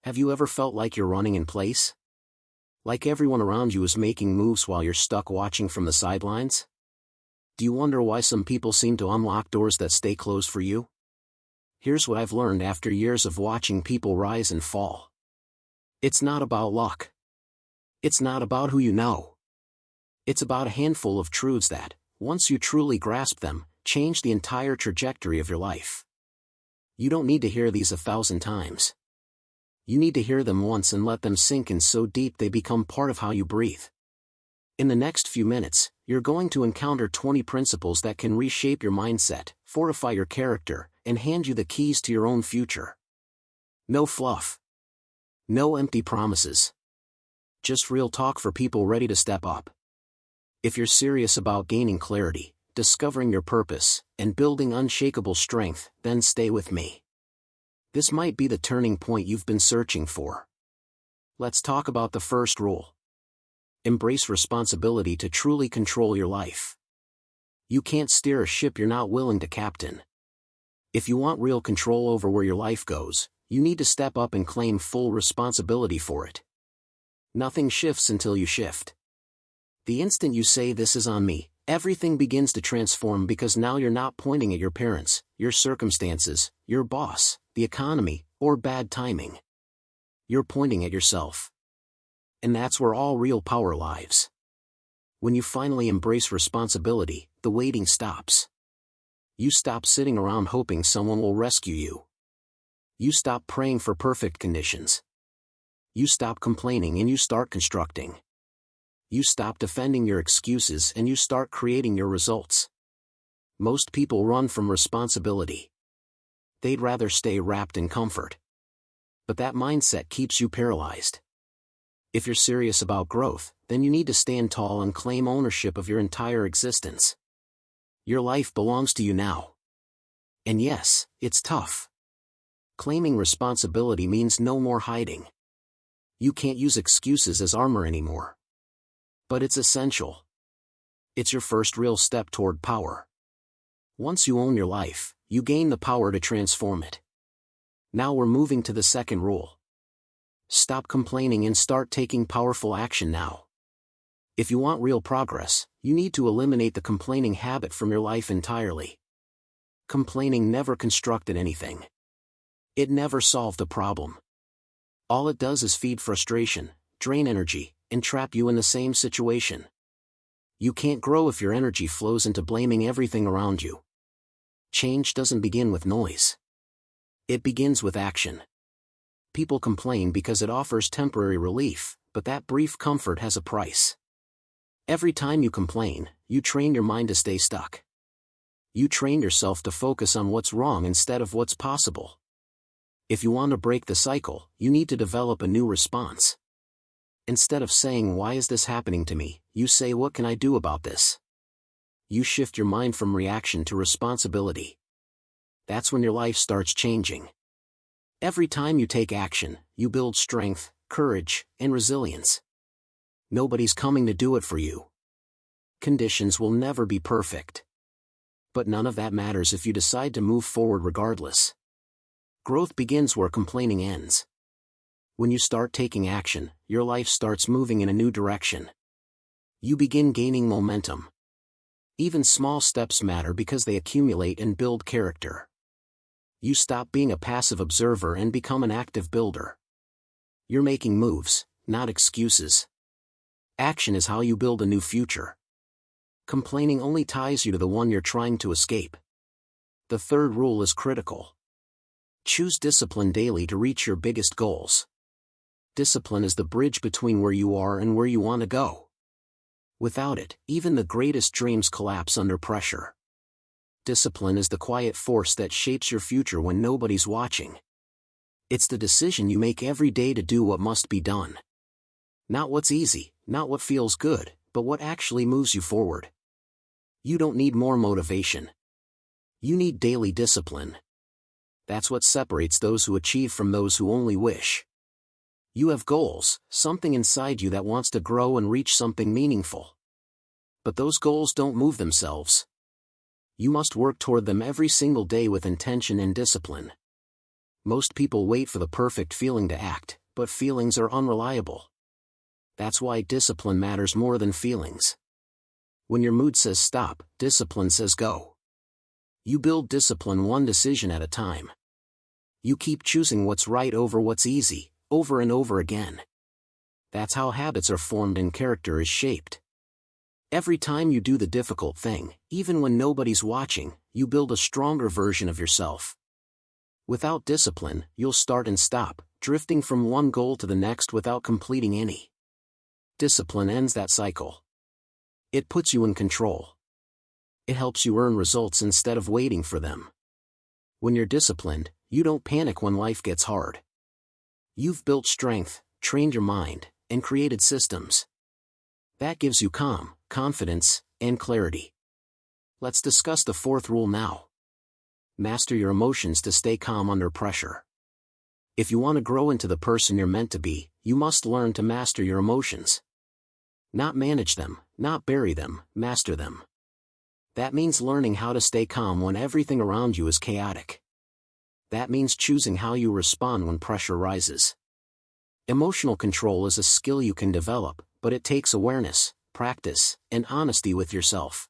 Have you ever felt like you're running in place? Like everyone around you is making moves while you're stuck watching from the sidelines? Do you wonder why some people seem to unlock doors that stay closed for you? Here's what I've learned after years of watching people rise and fall. It's not about luck. It's not about who you know. It's about a handful of truths that, once you truly grasp them, change the entire trajectory of your life. You don't need to hear these 1,000 times. You need to hear them once and let them sink in so deep they become part of how you breathe. In the next few minutes, you're going to encounter 20 principles that can reshape your mindset, fortify your character, and hand you the keys to your own future. No fluff. No empty promises. Just real talk for people ready to step up. If you're serious about gaining clarity, discovering your purpose, and building unshakable strength, then stay with me. This might be the turning point you've been searching for. Let's talk about the first rule. Embrace responsibility to truly control your life. You can't steer a ship you're not willing to captain. If you want real control over where your life goes, you need to step up and claim full responsibility for it. Nothing shifts until you shift. The instant you say "this is on me," everything begins to transform because now you're not pointing at your parents, your circumstances, your boss, the economy, or bad timing. You're pointing at yourself. And that's where all real power lies. When you finally embrace responsibility, the waiting stops. You stop sitting around hoping someone will rescue you. You stop praying for perfect conditions. You stop complaining and you start constructing. You stop defending your excuses and you start creating your results. Most people run from responsibility. They'd rather stay wrapped in comfort. But that mindset keeps you paralyzed. If you're serious about growth, then you need to stand tall and claim ownership of your entire existence. Your life belongs to you now. And yes, it's tough. Claiming responsibility means no more hiding. You can't use excuses as armor anymore. But it's essential. It's your first real step toward power. Once you own your life, you gain the power to transform it. Now we're moving to the second rule. Stop complaining and start taking powerful action now. If you want real progress, you need to eliminate the complaining habit from your life entirely. Complaining never constructed anything. It never solved a problem. All it does is feed frustration, drain energy, and trap you in the same situation. You can't grow if your energy flows into blaming everything around you. Change doesn't begin with noise. It begins with action. People complain because it offers temporary relief, but that brief comfort has a price. Every time you complain, you train your mind to stay stuck. You train yourself to focus on what's wrong instead of what's possible. If you want to break the cycle, you need to develop a new response. Instead of saying "why is this happening to me," you say "what can I do about this?" You shift your mind from reaction to responsibility. That's when your life starts changing. Every time you take action, you build strength, courage, and resilience. Nobody's coming to do it for you. Conditions will never be perfect. But none of that matters if you decide to move forward regardless. Growth begins where complaining ends. When you start taking action, your life starts moving in a new direction. You begin gaining momentum. Even small steps matter because they accumulate and build character. You stop being a passive observer and become an active builder. You're making moves, not excuses. Action is how you build a new future. Complaining only ties you to the one you're trying to escape. The third rule is critical. Choose discipline daily to reach your biggest goals. Discipline is the bridge between where you are and where you want to go. Without it, even the greatest dreams collapse under pressure. Discipline is the quiet force that shapes your future when nobody's watching. It's the decision you make every day to do what must be done. Not what's easy, not what feels good, but what actually moves you forward. You don't need more motivation. You need daily discipline. That's what separates those who achieve from those who only wish. You have goals, something inside you that wants to grow and reach something meaningful. But those goals don't move themselves. You must work toward them every single day with intention and discipline. Most people wait for the perfect feeling to act, but feelings are unreliable. That's why discipline matters more than feelings. When your mood says stop, discipline says go. You build discipline one decision at a time. You keep choosing what's right over what's easy, over and over again. That's how habits are formed and character is shaped. Every time you do the difficult thing, even when nobody's watching, you build a stronger version of yourself. Without discipline, you'll start and stop, drifting from one goal to the next without completing any. Discipline ends that cycle. It puts you in control. It helps you earn results instead of waiting for them. When you're disciplined, you don't panic when life gets hard. You've built strength, trained your mind, and created systems. That gives you calm, confidence, and clarity. Let's discuss the fourth rule now. Master your emotions to stay calm under pressure. If you want to grow into the person you're meant to be, you must learn to master your emotions. Not manage them, not bury them, master them. That means learning how to stay calm when everything around you is chaotic. That means choosing how you respond when pressure rises. Emotional control is a skill you can develop, but it takes awareness, practice, and honesty with yourself.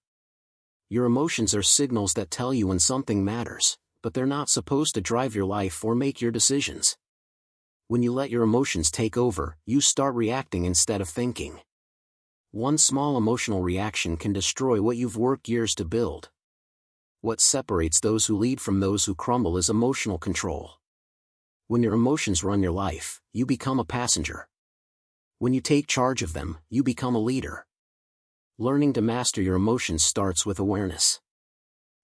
Your emotions are signals that tell you when something matters, but they're not supposed to drive your life or make your decisions. When you let your emotions take over, you start reacting instead of thinking. One small emotional reaction can destroy what you've worked years to build. What separates those who lead from those who crumble is emotional control. When your emotions run your life, you become a passenger. When you take charge of them, you become a leader. Learning to master your emotions starts with awareness.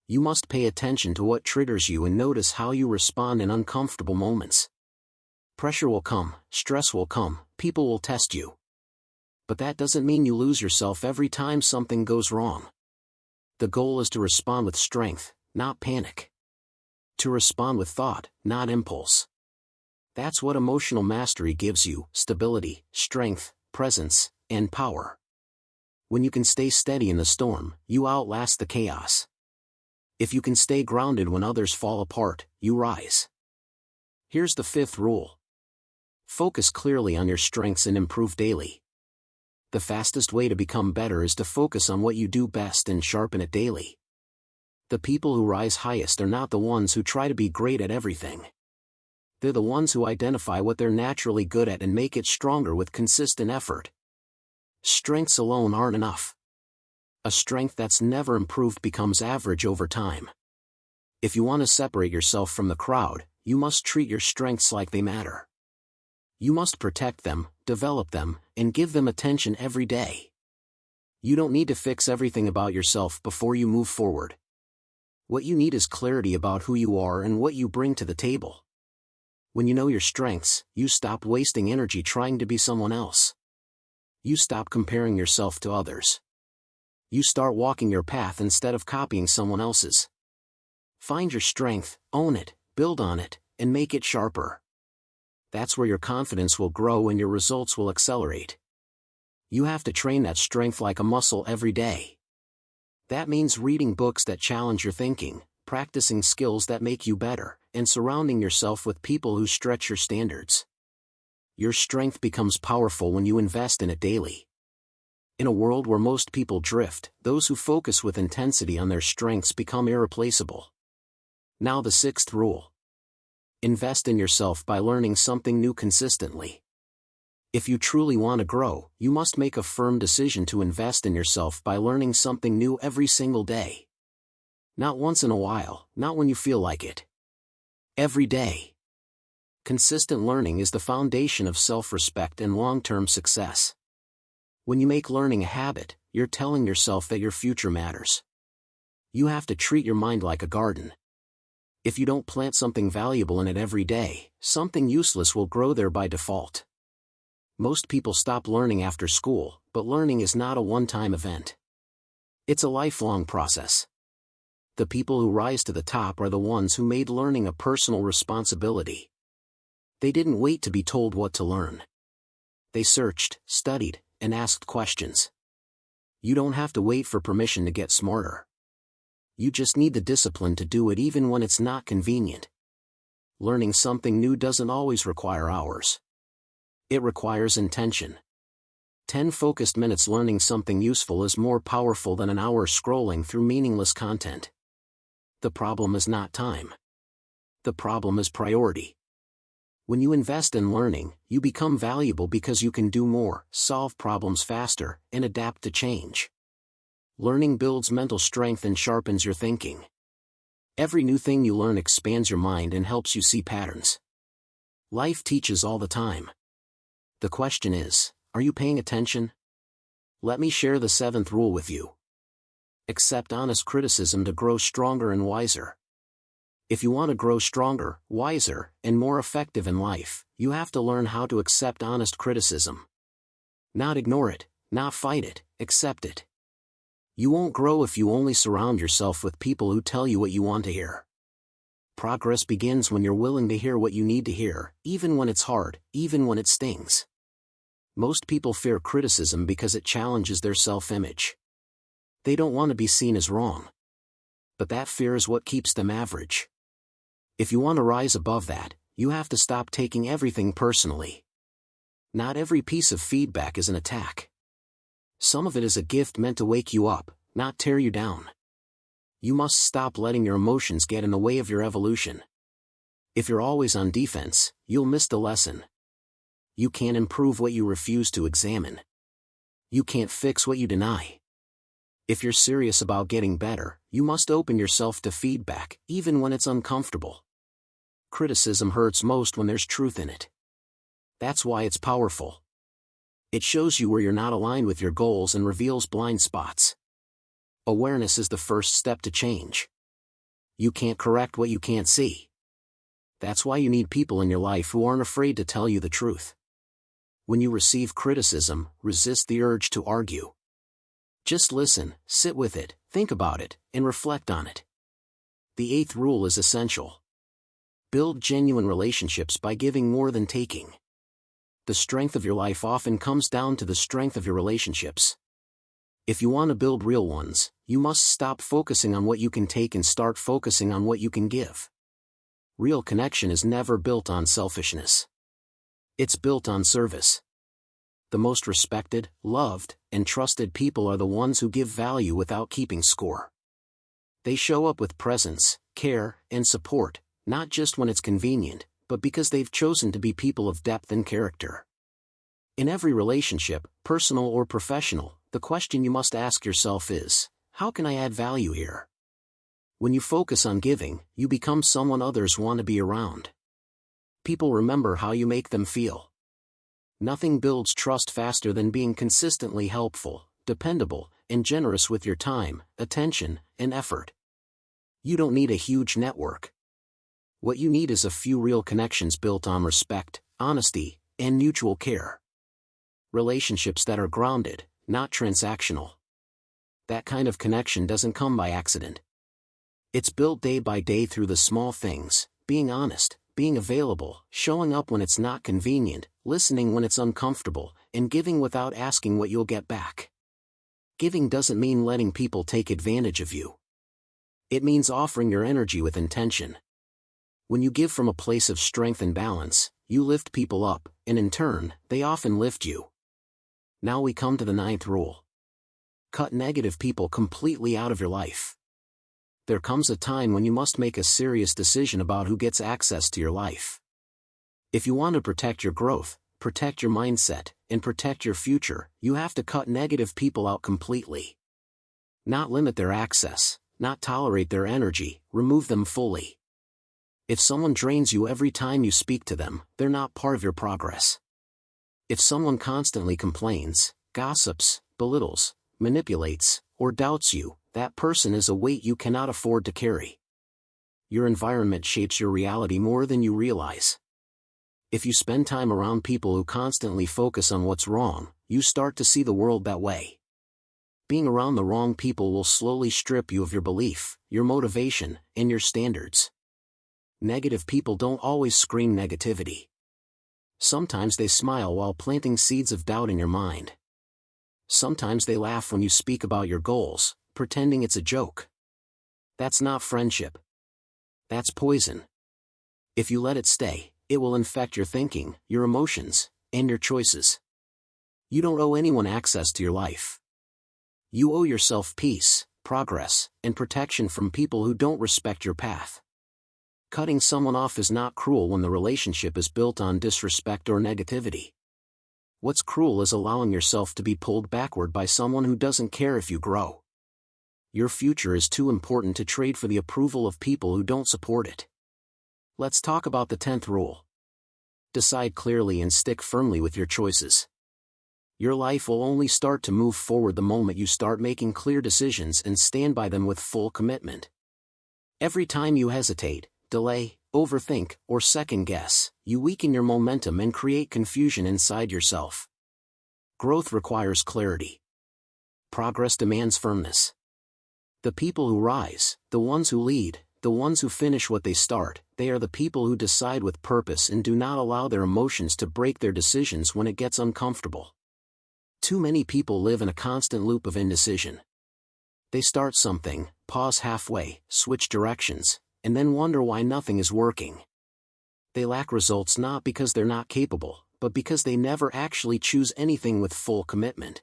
You must pay attention to what triggers you and notice how you respond in uncomfortable moments. Pressure will come, stress will come, people will test you. But that doesn't mean you lose yourself every time something goes wrong. The goal is to respond with strength, not panic. To respond with thought, not impulse. That's what emotional mastery gives you: stability, strength, presence, and power. When you can stay steady in the storm, you outlast the chaos. If you can stay grounded when others fall apart, you rise. Here's the fifth rule. Focus clearly on your strengths and improve daily. The fastest way to become better is to focus on what you do best and sharpen it daily. The people who rise highest are not the ones who try to be great at everything. They're the ones who identify what they're naturally good at and make it stronger with consistent effort. Strengths alone aren't enough. A strength that's never improved becomes average over time. If you want to separate yourself from the crowd, you must treat your strengths like they matter. You must protect them, develop them, and give them attention every day. You don't need to fix everything about yourself before you move forward. What you need is clarity about who you are and what you bring to the table. When you know your strengths, you stop wasting energy trying to be someone else. You stop comparing yourself to others. You start walking your path instead of copying someone else's. Find your strength, own it, build on it, and make it sharper. That's where your confidence will grow and your results will accelerate. You have to train that strength like a muscle every day. That means reading books that challenge your thinking, practicing skills that make you better, and surrounding yourself with people who stretch your standards. Your strength becomes powerful when you invest in it daily. In a world where most people drift, those who focus with intensity on their strengths become irreplaceable. Now the sixth rule. Invest in yourself by learning something new consistently. If you truly want to grow, you must make a firm decision to invest in yourself by learning something new every single day. Not once in a while, not when you feel like it. Every day. Consistent learning is the foundation of self-respect and long-term success. When you make learning a habit, you're telling yourself that your future matters. You have to treat your mind like a garden. If you don't plant something valuable in it every day, something useless will grow there by default. Most people stop learning after school, but learning is not a one-time event. It's a lifelong process. The people who rise to the top are the ones who made learning a personal responsibility. They didn't wait to be told what to learn. They searched, studied, and asked questions. You don't have to wait for permission to get smarter. You just need the discipline to do it even when it's not convenient. Learning something new doesn't always require hours. It requires intention. 10 focused minutes learning something useful is more powerful than an hour scrolling through meaningless content. The problem is not time. The problem is priority. When you invest in learning, you become valuable because you can do more, solve problems faster, and adapt to change. Learning builds mental strength and sharpens your thinking. Every new thing you learn expands your mind and helps you see patterns. Life teaches all the time. The question is, are you paying attention? Let me share the 7th rule with you. Accept honest criticism to grow stronger and wiser. If you want to grow stronger, wiser, and more effective in life, you have to learn how to accept honest criticism. Not ignore it, not fight it, accept it. You won't grow if you only surround yourself with people who tell you what you want to hear. Progress begins when you're willing to hear what you need to hear, even when it's hard, even when it stings. Most people fear criticism because it challenges their self-image. They don't want to be seen as wrong. But that fear is what keeps them average. If you want to rise above that, you have to stop taking everything personally. Not every piece of feedback is an attack. Some of it is a gift meant to wake you up, not tear you down. You must stop letting your emotions get in the way of your evolution. If you're always on defense, you'll miss the lesson. You can't improve what you refuse to examine. You can't fix what you deny. If you're serious about getting better, you must open yourself to feedback, even when it's uncomfortable. Criticism hurts most when there's truth in it. That's why it's powerful. It shows you where you're not aligned with your goals and reveals blind spots. Awareness is the first step to change. You can't correct what you can't see. That's why you need people in your life who aren't afraid to tell you the truth. When you receive criticism, resist the urge to argue. Just listen, sit with it, think about it, and reflect on it. The 8th rule is essential. Build genuine relationships by giving more than taking. The strength of your life often comes down to the strength of your relationships. If you want to build real ones, you must stop focusing on what you can take and start focusing on what you can give. Real connection is never built on selfishness. It's built on service. The most respected, loved, and trusted people are the ones who give value without keeping score. They show up with presence, care, and support, not just when it's convenient, but because they've chosen to be people of depth and character. In every relationship, personal or professional, the question you must ask yourself is, how can I add value here? When you focus on giving, you become someone others want to be around. People remember how you make them feel. Nothing builds trust faster than being consistently helpful, dependable, and generous with your time, attention, and effort. You don't need a huge network. What you need is a few real connections built on respect, honesty, and mutual care. Relationships that are grounded, not transactional. That kind of connection doesn't come by accident. It's built day by day through the small things, being honest, being available, showing up when it's not convenient, listening when it's uncomfortable, and giving without asking what you'll get back. Giving doesn't mean letting people take advantage of you. It means offering your energy with intention. When you give from a place of strength and balance, you lift people up, and in turn, they often lift you. Now we come to the 9th rule. Cut negative people completely out of your life. There comes a time when you must make a serious decision about who gets access to your life. If you want to protect your growth, protect your mindset, and protect your future, you have to cut negative people out completely. Not limit their access, not tolerate their energy, remove them fully. If someone drains you every time you speak to them, they're not part of your progress. If someone constantly complains, gossips, belittles, manipulates, or doubts you, that person is a weight you cannot afford to carry. Your environment shapes your reality more than you realize. If you spend time around people who constantly focus on what's wrong, you start to see the world that way. Being around the wrong people will slowly strip you of your belief, your motivation, and your standards. Negative people don't always scream negativity. Sometimes they smile while planting seeds of doubt in your mind. Sometimes they laugh when you speak about your goals, pretending it's a joke. That's not friendship. That's poison. If you let it stay, it will infect your thinking, your emotions, and your choices. You don't owe anyone access to your life. You owe yourself peace, progress, and protection from people who don't respect your path. Cutting someone off is not cruel when the relationship is built on disrespect or negativity. What's cruel is allowing yourself to be pulled backward by someone who doesn't care if you grow. Your future is too important to trade for the approval of people who don't support it. Let's talk about the 10th rule. Decide clearly and stick firmly with your choices. Your life will only start to move forward the moment you start making clear decisions and stand by them with full commitment. Every time you hesitate, delay, overthink, or second-guess, you weaken your momentum and create confusion inside yourself. Growth requires clarity. Progress demands firmness. The people who rise, the ones who lead, the ones who finish what they start, they are the people who decide with purpose and do not allow their emotions to break their decisions when it gets uncomfortable. Too many people live in a constant loop of indecision. They start something, pause halfway, switch directions, and then wonder why nothing is working. They lack results not because they're not capable, but because they never actually choose anything with full commitment.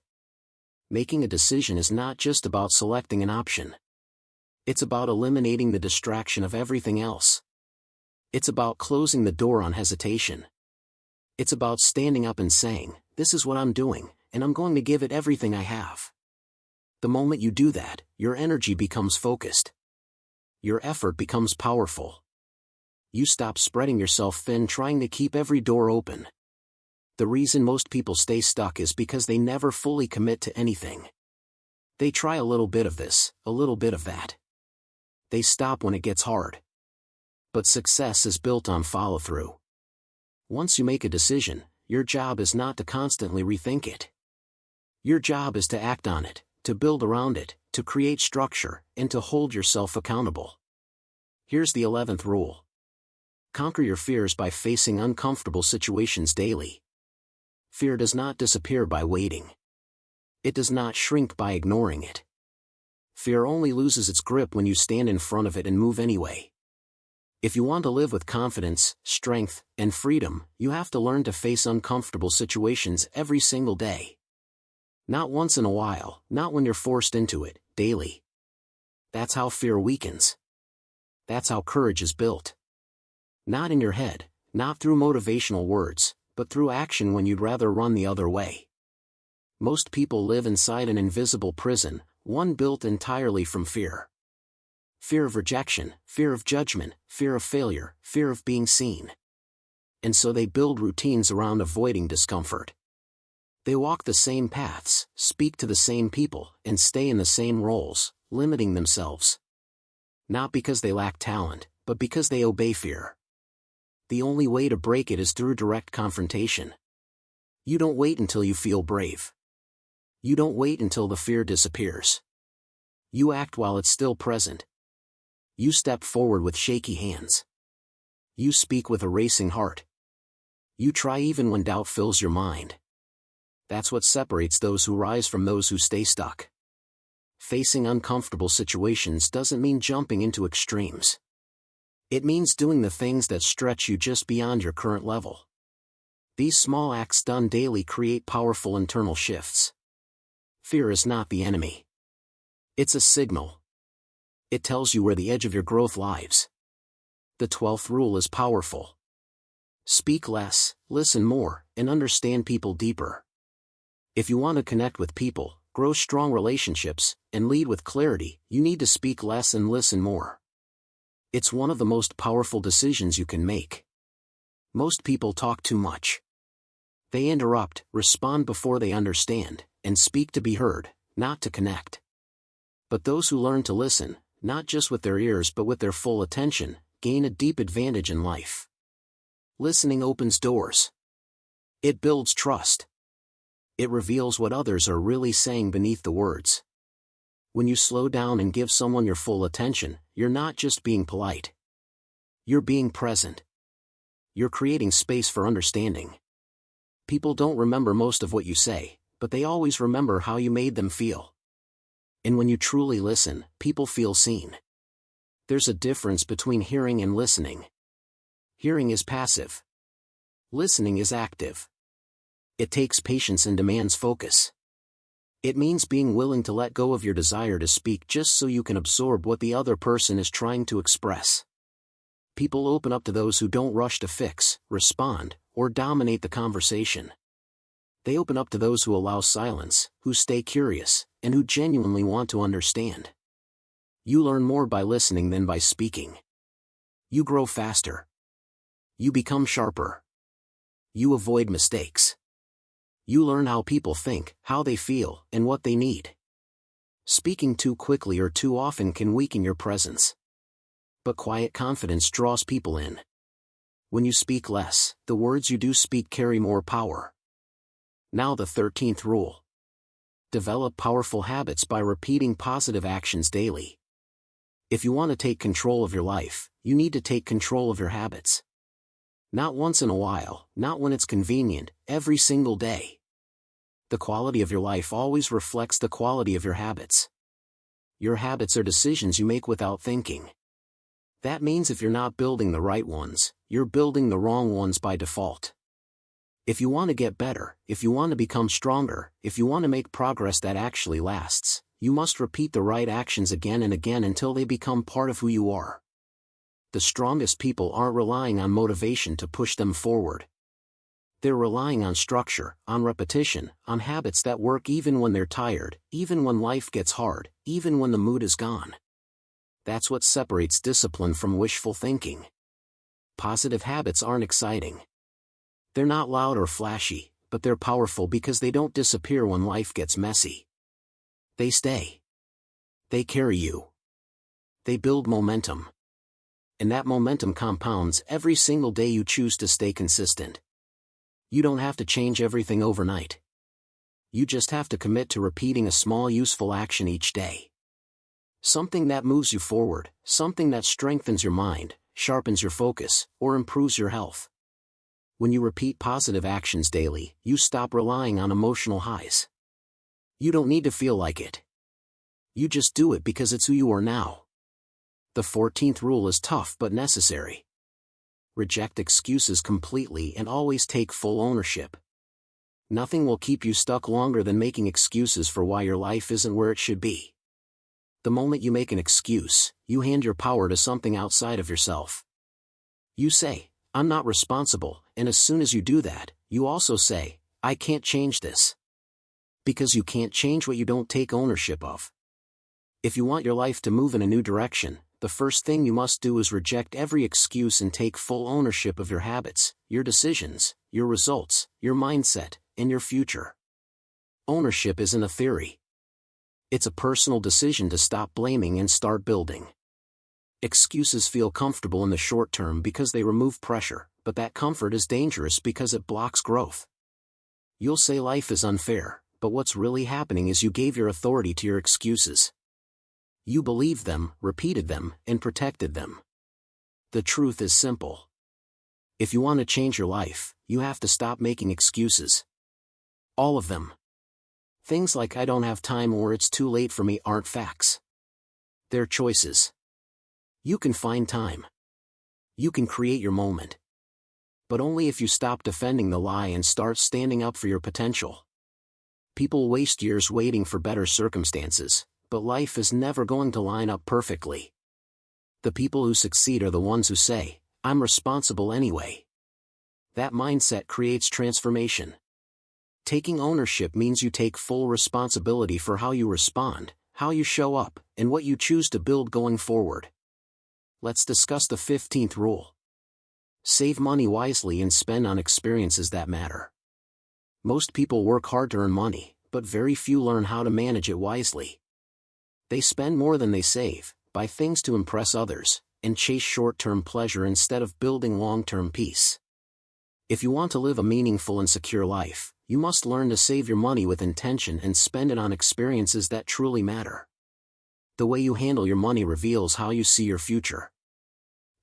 Making a decision is not just about selecting an option. It's about eliminating the distraction of everything else. It's about closing the door on hesitation. It's about standing up and saying, "This is what I'm doing, and I'm going to give it everything I have." The moment you do that, your energy becomes focused. Your effort becomes powerful. You stop spreading yourself thin trying to keep every door open. The reason most people stay stuck is because they never fully commit to anything. They try a little bit of this, a little bit of that. They stop when it gets hard. But success is built on follow-through. Once you make a decision, your job is not to constantly rethink it. Your job is to act on it, to build around it, to create structure, and to hold yourself accountable. Here's the 11th rule. Conquer your fears by facing uncomfortable situations daily. Fear does not disappear by waiting. It does not shrink by ignoring it. Fear only loses its grip when you stand in front of it and move anyway. If you want to live with confidence, strength, and freedom, you have to learn to face uncomfortable situations every single day. Not once in a while, not when you're forced into it, daily. That's how fear weakens. That's how courage is built. Not in your head, not through motivational words, but through action when you'd rather run the other way. Most people live inside an invisible prison, one built entirely from fear. Fear of rejection, fear of judgment, fear of failure, fear of being seen. And so they build routines around avoiding discomfort. They walk the same paths, speak to the same people, and stay in the same roles, limiting themselves. Not because they lack talent, but because they obey fear. The only way to break it is through direct confrontation. You don't wait until you feel brave. You don't wait until the fear disappears. You act while it's still present. You step forward with shaky hands. You speak with a racing heart. You try even when doubt fills your mind. That's what separates those who rise from those who stay stuck. Facing uncomfortable situations doesn't mean jumping into extremes. It means doing the things that stretch you just beyond your current level. These small acts done daily create powerful internal shifts. Fear is not the enemy. It's a signal. It tells you where the edge of your growth lies. The 12th rule is powerful. Speak less, listen more, and understand people deeper. If you want to connect with people, grow strong relationships, and lead with clarity, you need to speak less and listen more. It's one of the most powerful decisions you can make. Most people talk too much. They interrupt, respond before they understand, and speak to be heard, not to connect. But those who learn to listen, not just with their ears but with their full attention, gain a deep advantage in life. Listening opens doors. It builds trust. It reveals what others are really saying beneath the words. When you slow down and give someone your full attention, you're not just being polite. You're being present. You're creating space for understanding. People don't remember most of what you say, but they always remember how you made them feel. And when you truly listen, people feel seen. There's a difference between hearing and listening. Hearing is passive. Listening is active. It takes patience and demands focus. It means being willing to let go of your desire to speak just so you can absorb what the other person is trying to express. People open up to those who don't rush to fix, respond, or dominate the conversation. They open up to those who allow silence, who stay curious, and who genuinely want to understand. You learn more by listening than by speaking. You grow faster. You become sharper. You avoid mistakes. You learn how people think, how they feel, and what they need. Speaking too quickly or too often can weaken your presence. But quiet confidence draws people in. When you speak less, the words you do speak carry more power. Now the 13th rule. Develop powerful habits by repeating positive actions daily. If you want to take control of your life, you need to take control of your habits. Not once in a while, not when it's convenient, every single day. The quality of your life always reflects the quality of your habits. Your habits are decisions you make without thinking. That means if you're not building the right ones, you're building the wrong ones by default. If you want to get better, if you want to become stronger, if you want to make progress that actually lasts, you must repeat the right actions again and again until they become part of who you are. The strongest people aren't relying on motivation to push them forward. They're relying on structure, on repetition, on habits that work even when they're tired, even when life gets hard, even when the mood is gone. That's what separates discipline from wishful thinking. Positive habits aren't exciting. They're not loud or flashy, but they're powerful because they don't disappear when life gets messy. They stay. They carry you. They build momentum. And that momentum compounds every single day you choose to stay consistent. You don't have to change everything overnight. You just have to commit to repeating a small useful action each day. Something that moves you forward, something that strengthens your mind, sharpens your focus, or improves your health. When you repeat positive actions daily, you stop relying on emotional highs. You don't need to feel like it. You just do it because it's who you are now. The 14th rule is tough but necessary. Reject excuses completely and always take full ownership. Nothing will keep you stuck longer than making excuses for why your life isn't where it should be. The moment you make an excuse, you hand your power to something outside of yourself. You say, "I'm not responsible," and as soon as you do that, you also say, "I can't change this." Because you can't change what you don't take ownership of. If you want your life to move in a new direction, the first thing you must do is reject every excuse and take full ownership of your habits, your decisions, your results, your mindset, and your future. Ownership isn't a theory. It's a personal decision to stop blaming and start building. Excuses feel comfortable in the short term because they remove pressure, but that comfort is dangerous because it blocks growth. You'll say life is unfair, but what's really happening is you gave your authority to your excuses. You believed them, repeated them, and protected them. The truth is simple. If you want to change your life, you have to stop making excuses. All of them. Things like "I don't have time" or "it's too late for me" aren't facts. They're choices. You can find time. You can create your moment. But only if you stop defending the lie and start standing up for your potential. People waste years waiting for better circumstances, but life is never going to line up perfectly. The people who succeed are the ones who say, "I'm responsible anyway." That mindset creates transformation. Taking ownership means you take full responsibility for how you respond, how you show up, and what you choose to build going forward. Let's discuss the 15th rule. Save money wisely and spend on experiences that matter. Most people work hard to earn money, but very few learn how to manage it wisely. They spend more than they save, buy things to impress others, and chase short-term pleasure instead of building long-term peace. If you want to live a meaningful and secure life, you must learn to save your money with intention and spend it on experiences that truly matter. The way you handle your money reveals how you see your future.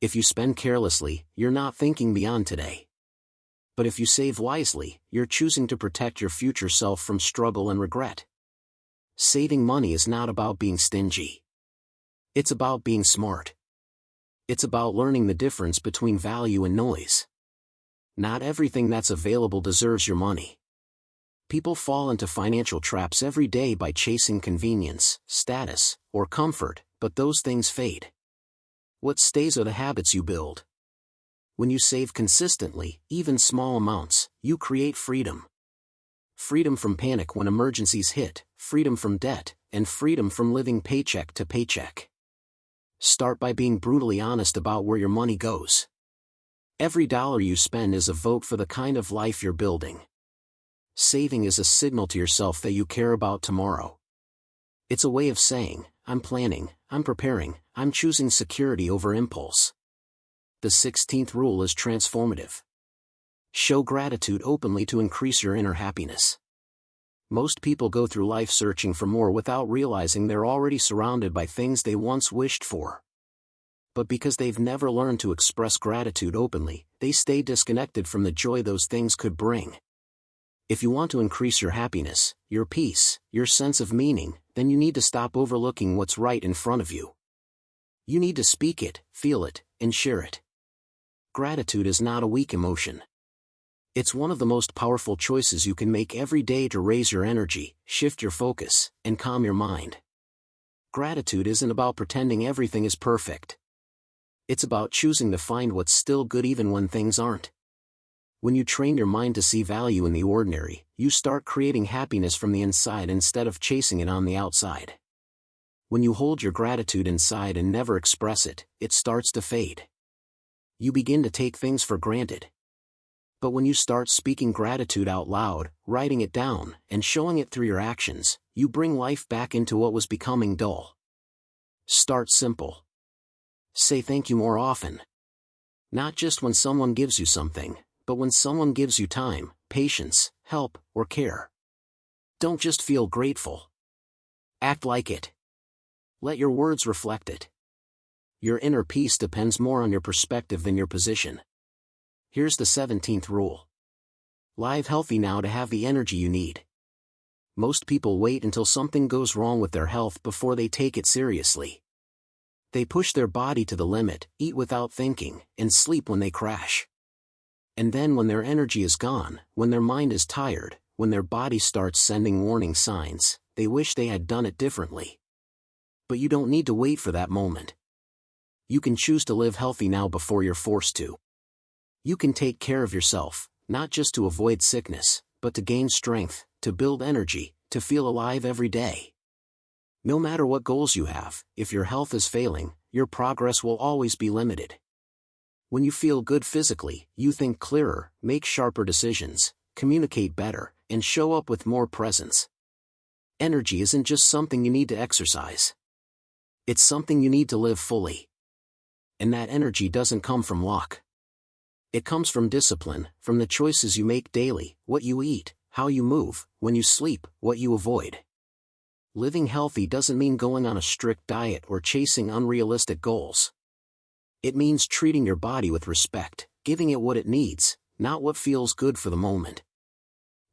If you spend carelessly, you're not thinking beyond today. But if you save wisely, you're choosing to protect your future self from struggle and regret. Saving money is not about being stingy. It's about being smart. It's about learning the difference between value and noise. Not everything that's available deserves your money. People fall into financial traps every day by chasing convenience, status, or comfort, but those things fade. What stays are the habits you build. When you save consistently, even small amounts, you create freedom. Freedom from panic when emergencies hit, freedom from debt, and freedom from living paycheck to paycheck. Start by being brutally honest about where your money goes. Every dollar you spend is a vote for the kind of life you're building. Saving is a signal to yourself that you care about tomorrow. It's a way of saying, I'm planning, I'm preparing, I'm choosing security over impulse. The 16th rule is transformative. Show gratitude openly to increase your inner happiness. Most people go through life searching for more without realizing they're already surrounded by things they once wished for. But because they've never learned to express gratitude openly, they stay disconnected from the joy those things could bring. If you want to increase your happiness, your peace, your sense of meaning, then you need to stop overlooking what's right in front of you. You need to speak it, feel it, and share it. Gratitude is not a weak emotion. It's one of the most powerful choices you can make every day to raise your energy, shift your focus, and calm your mind. Gratitude isn't about pretending everything is perfect. It's about choosing to find what's still good even when things aren't. When you train your mind to see value in the ordinary, you start creating happiness from the inside instead of chasing it on the outside. When you hold your gratitude inside and never express it, it starts to fade. You begin to take things for granted. But when you start speaking gratitude out loud, writing it down, and showing it through your actions, you bring life back into what was becoming dull. Start simple. Say thank you more often. Not just when someone gives you something, but when someone gives you time, patience, help, or care. Don't just feel grateful. Act like it. Let your words reflect it. Your inner peace depends more on your perspective than your position. Here's the 17th rule. Live healthy now to have the energy you need. Most people wait until something goes wrong with their health before they take it seriously. They push their body to the limit, eat without thinking, and sleep when they crash. And then when their energy is gone, when their mind is tired, when their body starts sending warning signs, they wish they had done it differently. But you don't need to wait for that moment. You can choose to live healthy now before you're forced to. You can take care of yourself, not just to avoid sickness, but to gain strength, to build energy, to feel alive every day. No matter what goals you have, if your health is failing, your progress will always be limited. When you feel good physically, you think clearer, make sharper decisions, communicate better, and show up with more presence. Energy isn't just something you need to exercise. It's something you need to live fully. And that energy doesn't come from luck. It comes from discipline, from the choices you make daily, what you eat, how you move, when you sleep, what you avoid. Living healthy doesn't mean going on a strict diet or chasing unrealistic goals. It means treating your body with respect, giving it what it needs, not what feels good for the moment.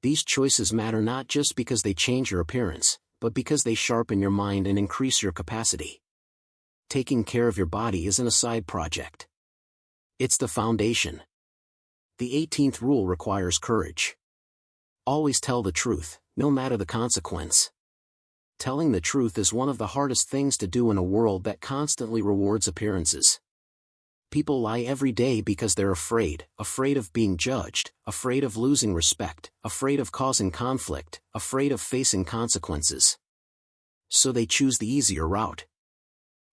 These choices matter not just because they change your appearance, but because they sharpen your mind and increase your capacity. Taking care of your body isn't a side project. It's the foundation. The 18th rule requires courage. Always tell the truth, no matter the consequence. Telling the truth is one of the hardest things to do in a world that constantly rewards appearances. People lie every day because they're afraid of being judged, afraid of losing respect, afraid of causing conflict, afraid of facing consequences. So they choose the easier route.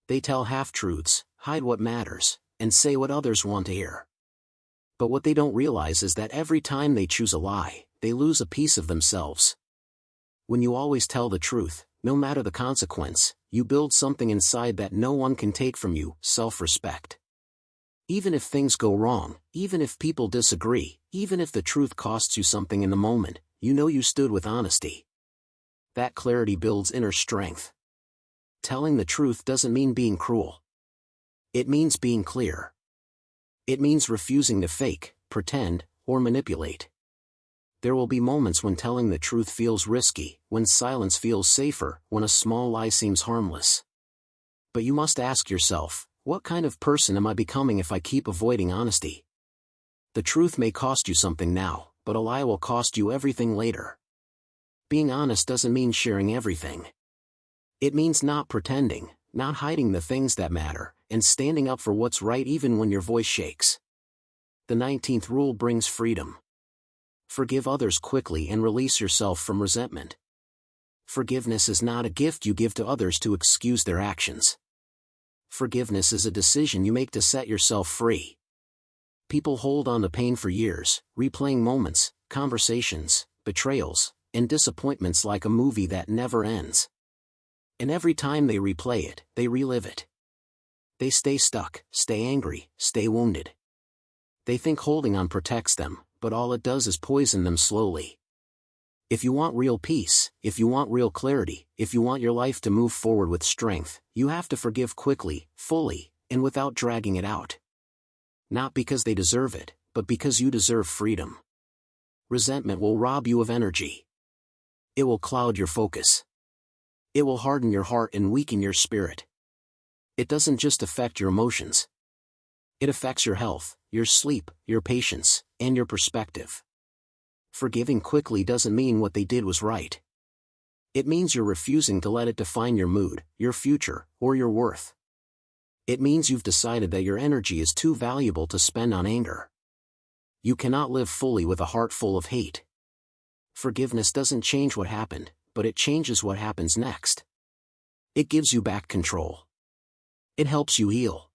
They tell half-truths, hide what matters, and say what others want to hear. But what they don't realize is that every time they choose a lie, they lose a piece of themselves. When you always tell the truth, no matter the consequence, you build something inside that no one can take from you, self-respect. Even if things go wrong, even if people disagree, even if the truth costs you something in the moment, you know you stood with honesty. That clarity builds inner strength. Telling the truth doesn't mean being cruel. It means being clear. It means refusing to fake, pretend, or manipulate. There will be moments when telling the truth feels risky, when silence feels safer, when a small lie seems harmless. But you must ask yourself, What kind of person am I becoming if I keep avoiding honesty? The truth may cost you something now, but a lie will cost you everything later. Being honest doesn't mean sharing everything. It means not pretending, not hiding the things that matter, and standing up for what's right even when your voice shakes. The 19th rule brings freedom. Forgive others quickly and release yourself from resentment. Forgiveness is not a gift you give to others to excuse their actions. Forgiveness is a decision you make to set yourself free. People hold on to pain for years, replaying moments, conversations, betrayals, and disappointments like a movie that never ends. And every time they replay it, they relive it. They stay stuck, stay angry, stay wounded. They think holding on protects them, but all it does is poison them slowly. If you want real peace, if you want real clarity, if you want your life to move forward with strength, you have to forgive quickly, fully, and without dragging it out. Not because they deserve it, but because you deserve freedom. Resentment will rob you of energy. It will cloud your focus. It will harden your heart and weaken your spirit. It doesn't just affect your emotions. It affects your health, your sleep, your patience, and your perspective. Forgiving quickly doesn't mean what they did was right. It means you're refusing to let it define your mood, your future, or your worth. It means you've decided that your energy is too valuable to spend on anger. You cannot live fully with a heart full of hate. Forgiveness doesn't change what happened, but it changes what happens next. It gives you back control. It helps you heal.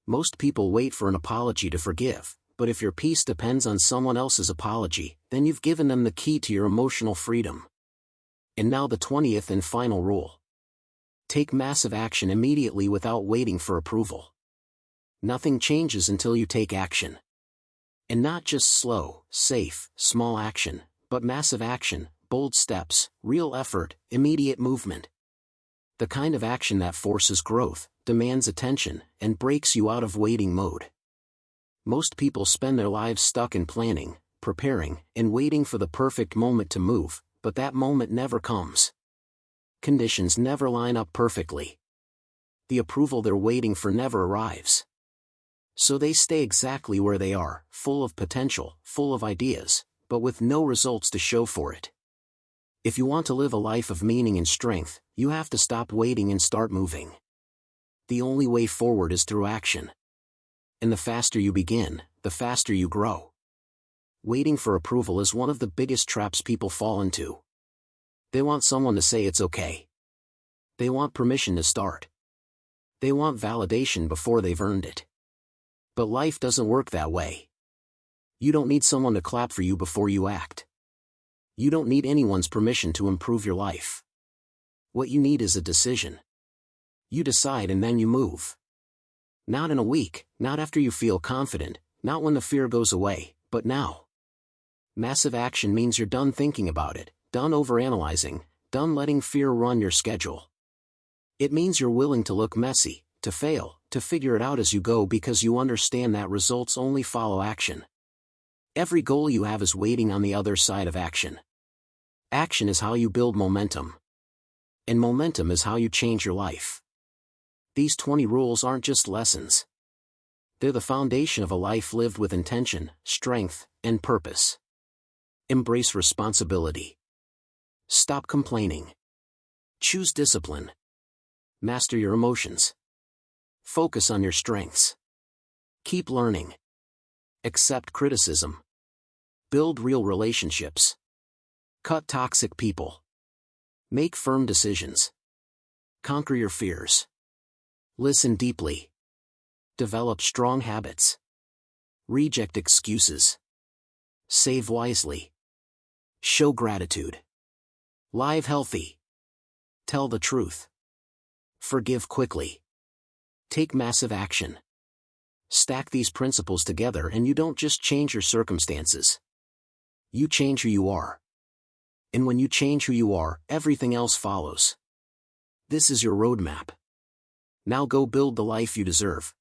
Most people wait for an apology to forgive, but if your peace depends on someone else's apology, then you've given them the key to your emotional freedom. And now the 20th and final rule. Take massive action immediately without waiting for approval. Nothing changes until you take action. And not just slow, safe, small action, but massive action, bold steps, real effort, immediate movement. The kind of action that forces growth, demands attention, and breaks you out of waiting mode. Most people spend their lives stuck in planning, preparing, and waiting for the perfect moment to move, but that moment never comes. Conditions never line up perfectly. The approval they're waiting for never arrives. So they stay exactly where they are, full of potential, full of ideas, but with no results to show for it. If you want to live a life of meaning and strength, you have to stop waiting and start moving. The only way forward is through action. And the faster you begin, the faster you grow. Waiting for approval is one of the biggest traps people fall into. They want someone to say it's okay. They want permission to start. They want validation before they've earned it. But life doesn't work that way. You don't need someone to clap for you before you act. You don't need anyone's permission to improve your life. What you need is a decision. You decide and then you move. Not in a week, not after you feel confident, not when the fear goes away, but now. Massive action means you're done thinking about it, done overanalyzing, done letting fear run your schedule. It means you're willing to look messy, to fail, to figure it out as you go because you understand that results only follow action. Every goal you have is waiting on the other side of action. Action is how you build momentum. And momentum is how you change your life. These 20 rules aren't just lessons. They're the foundation of a life lived with intention, strength, and purpose. Embrace responsibility. Stop complaining. Choose discipline. Master your emotions. Focus on your strengths. Keep learning. Accept criticism. Build real relationships. Cut toxic people. Make firm decisions. Conquer your fears. Listen deeply. Develop strong habits. Reject excuses. Save wisely. Show gratitude. Live healthy. Tell the truth. Forgive quickly. Take massive action. Stack these principles together and you don't just change your circumstances. You change who you are. And when you change who you are, everything else follows. This is your roadmap. Now go build the life you deserve.